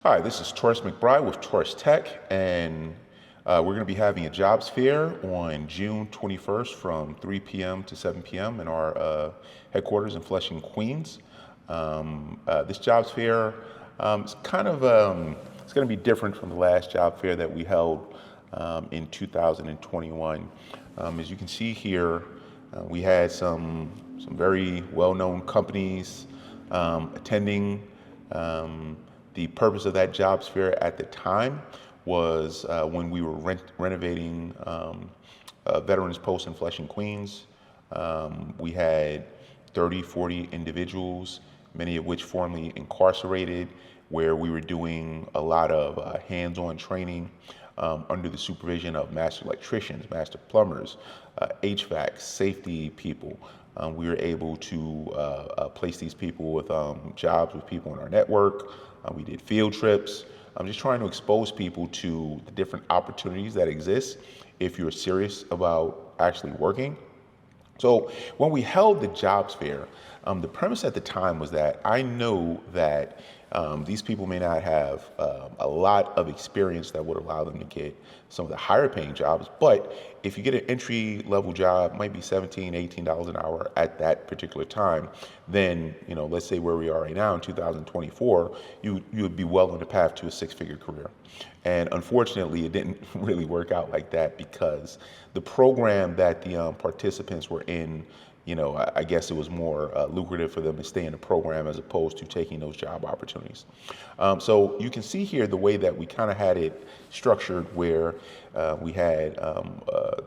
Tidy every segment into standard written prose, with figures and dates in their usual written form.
Hi, this is Tauris McBride with Tauris Tech, and we're going to be having a jobs fair on June 21st from 3 p.m. to 7 p.m. in our headquarters in Flushing, Queens. This jobs fair is it's going to be different from the last job fair that we held in 2021. As you can see here, we had some very well-known companies attending. The purpose of that jobs fair at the time was when we were renovating Veterans Post in Flushing, Queens. We had 30, 40 individuals, many of which formerly incarcerated, where we were doing a lot of hands-on training under the supervision of master electricians, master plumbers, HVAC, safety people. We were able to place these people with jobs with people in our network. We did field trips. I'm just trying to expose people to the different opportunities that exist if you're serious about actually working. So when we held the jobs fair, the premise at the time was that I know that these people may not have a lot of experience that would allow them to get some of the higher paying jobs, but if you get an entry level job, might be $17, $18 an hour at that particular time, then, let's say where we are right now in 2024, you would be well on the path to a six-figure career. And unfortunately, it didn't really work out like that because the program that the participants were in, I guess it was more lucrative for them to stay in the program as opposed to taking those job opportunities. So you can see here the way that we kind of had it structured, where we had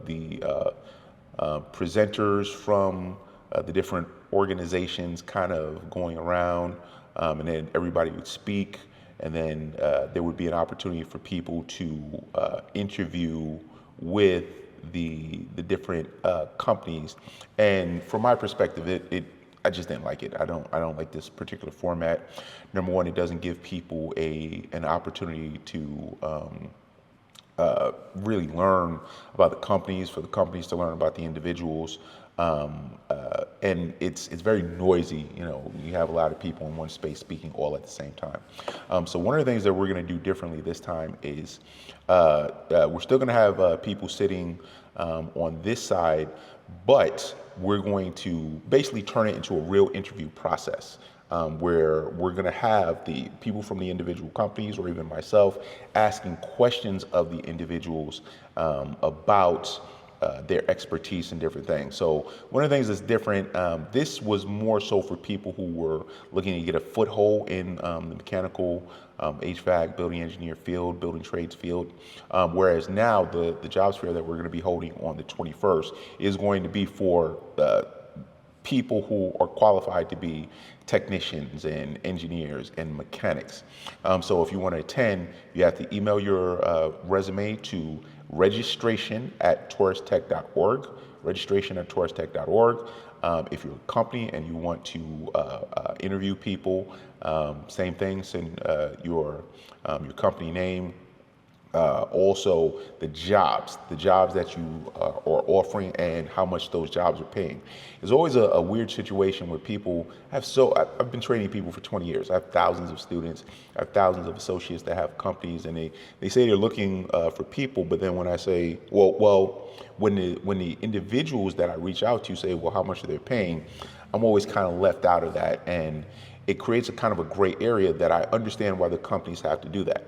the presenters from the different organizations kind of going around, and then everybody would speak, and then there would be an opportunity for people to interview with the different companies. And from my perspective, I just didn't like it. I don't like this particular format. Number one, it doesn't give people an opportunity to really learn about the companies, for the companies to learn about the individuals. And it's very noisy. You have a lot of people in one space speaking all at the same time. So one of the things that we're going to do differently this time is we're still going to have people sitting on this side, but we're going to basically turn it into a real interview process. Where we're going to have the people from the individual companies, or even myself, asking questions of the individuals about their expertise in different things. So one of the things that's different, this was more so for people who were looking to get a foothold in the mechanical, HVAC, building engineer field, building trades field. Whereas now the jobs fair that we're going to be holding on the 21st is going to be for people who are qualified to be technicians and engineers and mechanics. So if you want to attend, you have to email your resume to registration@tauristech.org, registration@tauristech.org. If you're a company and you want to interview people, same thing, send your company name, also the jobs that you are offering and how much those jobs are paying. There's always a weird situation where people I've been training people for 20 years. I have thousands of students, I have thousands of associates that have companies, and they say they're looking for people, but then when I say, when the individuals that I reach out to say, well, how much are they paying, I'm always kind of left out of that, and it creates a kind of a gray area that I understand why the companies have to do that.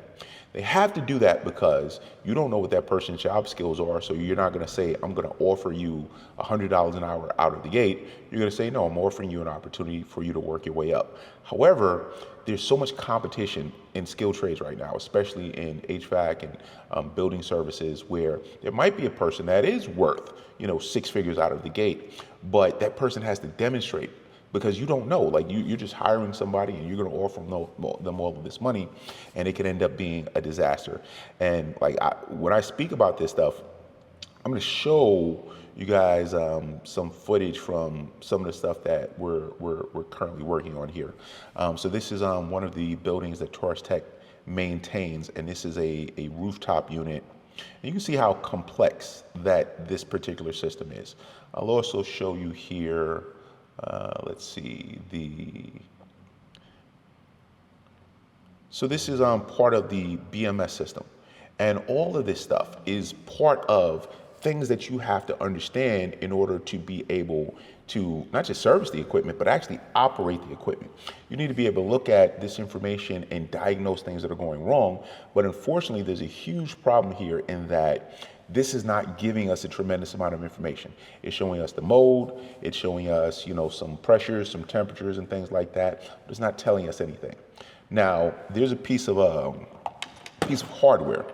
They have to do that because you don't know what that person's job skills are, so you're not going to say, I'm going to offer you $100 an hour out of the gate. You're going to say, no, I'm offering you an opportunity for you to work your way up. However, there's so much competition in skilled trades right now, especially in HVAC and building services, where there might be a person that is worth, six figures out of the gate, but that person has to demonstrate, because you don't know, like you're just hiring somebody and you're going to offer them all of this money, and it could end up being a disaster. And when I speak about this stuff, I'm going to show you guys some footage from some of the stuff that we're currently working on here. So this is one of the buildings that Tauris Tech maintains, and this is a rooftop unit. And you can see how complex that this particular system is. I'll also show you here. Let's see, So this is part of the BMS system. And all of this stuff is part of things that you have to understand in order to be able to not just service the equipment, but actually operate the equipment. You need to be able to look at this information and diagnose things that are going wrong. But unfortunately, there's a huge problem here in that this is not giving us a tremendous amount of information. It's showing us the mode, it's showing us, some pressures, some temperatures and things like that, but it's not telling us anything. Now, there's a piece of hardware.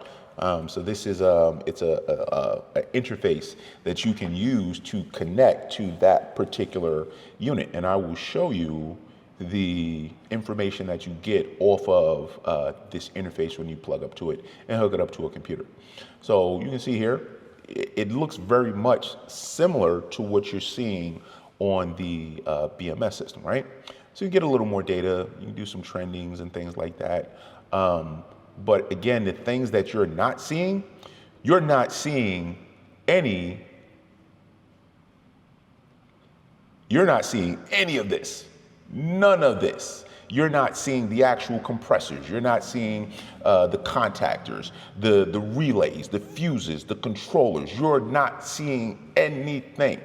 So this is it's a interface that you can use to connect to that particular unit, and I will show you the information that you get off of this interface when you plug up to it and hook it up to a computer. So you can see here, it looks very much similar to what you're seeing on the BMS system, right? So you get a little more data, you can do some trendings and things like that. But again, the things that you're not seeing any of this, none of this. You're not seeing the actual compressors. You're not seeing the contactors, the relays, the fuses, the controllers. You're not seeing anything.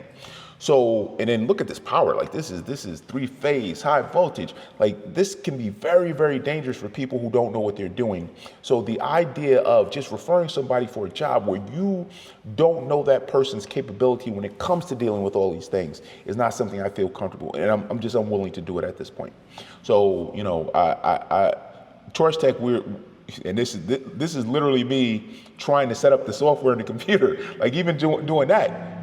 So, and then look at this power, like this is 3-phase high voltage. Like this can be very, very dangerous for people who don't know what they're doing. So the idea of just referring somebody for a job where you don't know that person's capability when it comes to dealing with all these things is not something I feel comfortable, and I'm just unwilling to do it at this point. So, Tauris Tech, and this is literally me trying to set up the software in the computer. Like even doing that,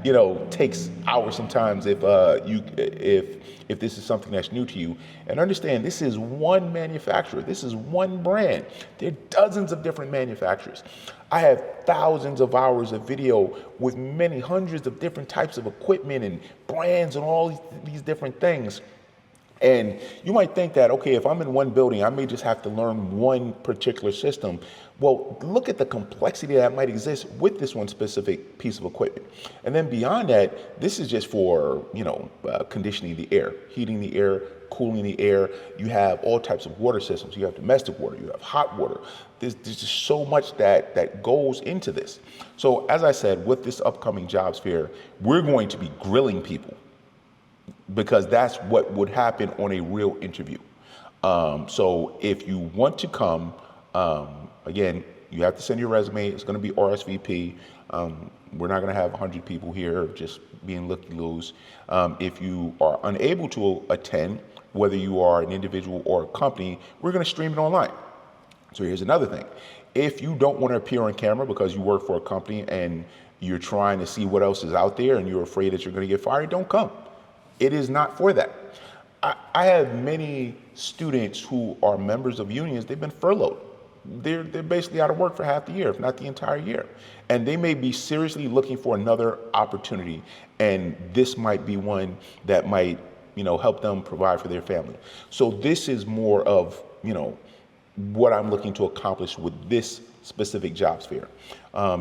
takes hours sometimes if this is something that's new to you. And understand, this is one manufacturer. This is one brand. There are dozens of different manufacturers. I have thousands of hours of video with many hundreds of different types of equipment and brands and all these different things. And you might think that, okay, if I'm in one building, I may just have to learn one particular system. Well, look at the complexity that might exist with this one specific piece of equipment. And then beyond that, this is just for, conditioning the air, heating the air, cooling the air. You have all types of water systems. You have domestic water, you have hot water. There's just so much that goes into this. So as I said, with this upcoming jobs fair, we're going to be grilling people, because that's what would happen on a real interview. So if you want to come, again, you have to send your resume. It's going to be RSVP. We're not going to have 100 people here just being looky-loos. If you are unable to attend, whether you are an individual or a company, we're going to stream it online. So here's another thing. If you don't want to appear on camera because you work for a company and you're trying to see what else is out there and you're afraid that you're going to get fired, don't come. It is not for that. I have many students who are members of unions. They've been furloughed. They're basically out of work for half the year, if not the entire year. And they may be seriously looking for another opportunity. And this might be one that might, help them provide for their family. So this is more of, what I'm looking to accomplish with this specific jobs fair.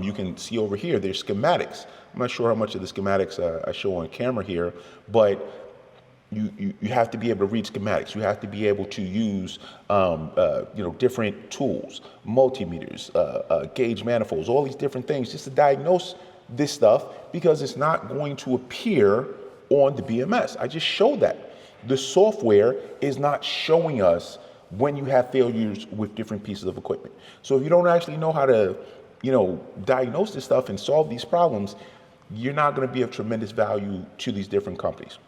You can see over here, there's schematics. I'm not sure how much of the schematics I show on camera here, but you have to be able to read schematics. You have to be able to use different tools, multimeters, gauge manifolds, all these different things just to diagnose this stuff, because it's not going to appear on the BMS. I just showed that. The software is not showing us when you have failures with different pieces of equipment. So if you don't actually know how to diagnose this stuff and solve these problems, you're not going to be of tremendous value to these different companies.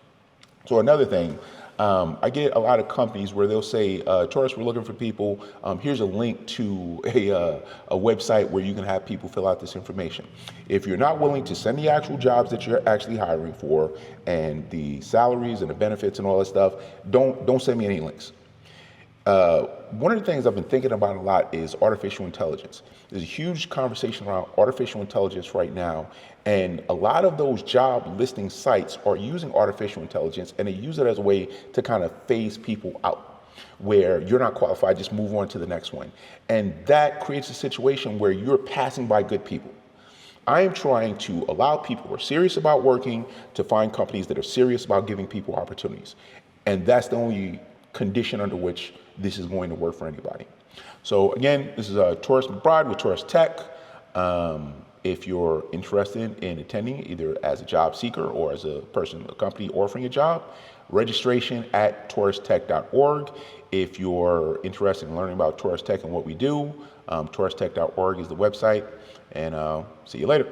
So another thing, I get a lot of companies where they'll say, Tauris, we're looking for people. Here's a link to a website where you can have people fill out this information. If you're not willing to send the actual jobs that you're actually hiring for and the salaries and the benefits and all that stuff, don't send me any links. One of the things I've been thinking about a lot is artificial intelligence. There's a huge conversation around artificial intelligence right now, and a lot of those job listing sites are using artificial intelligence, and they use it as a way to kind of phase people out, where you're not qualified, just move on to the next one. And that creates a situation where you're passing by good people. I am trying to allow people who are serious about working to find companies that are serious about giving people opportunities. And that's the only condition under which this is going to work for anybody. So again, this is Tauris McBride with Tauris Tech. If you're interested in attending either as a job seeker or as a person, a company offering a job, registration at tauristech.org. If you're interested in learning about Tauris Tech and what we do, tauristech.org is the website. And see you later.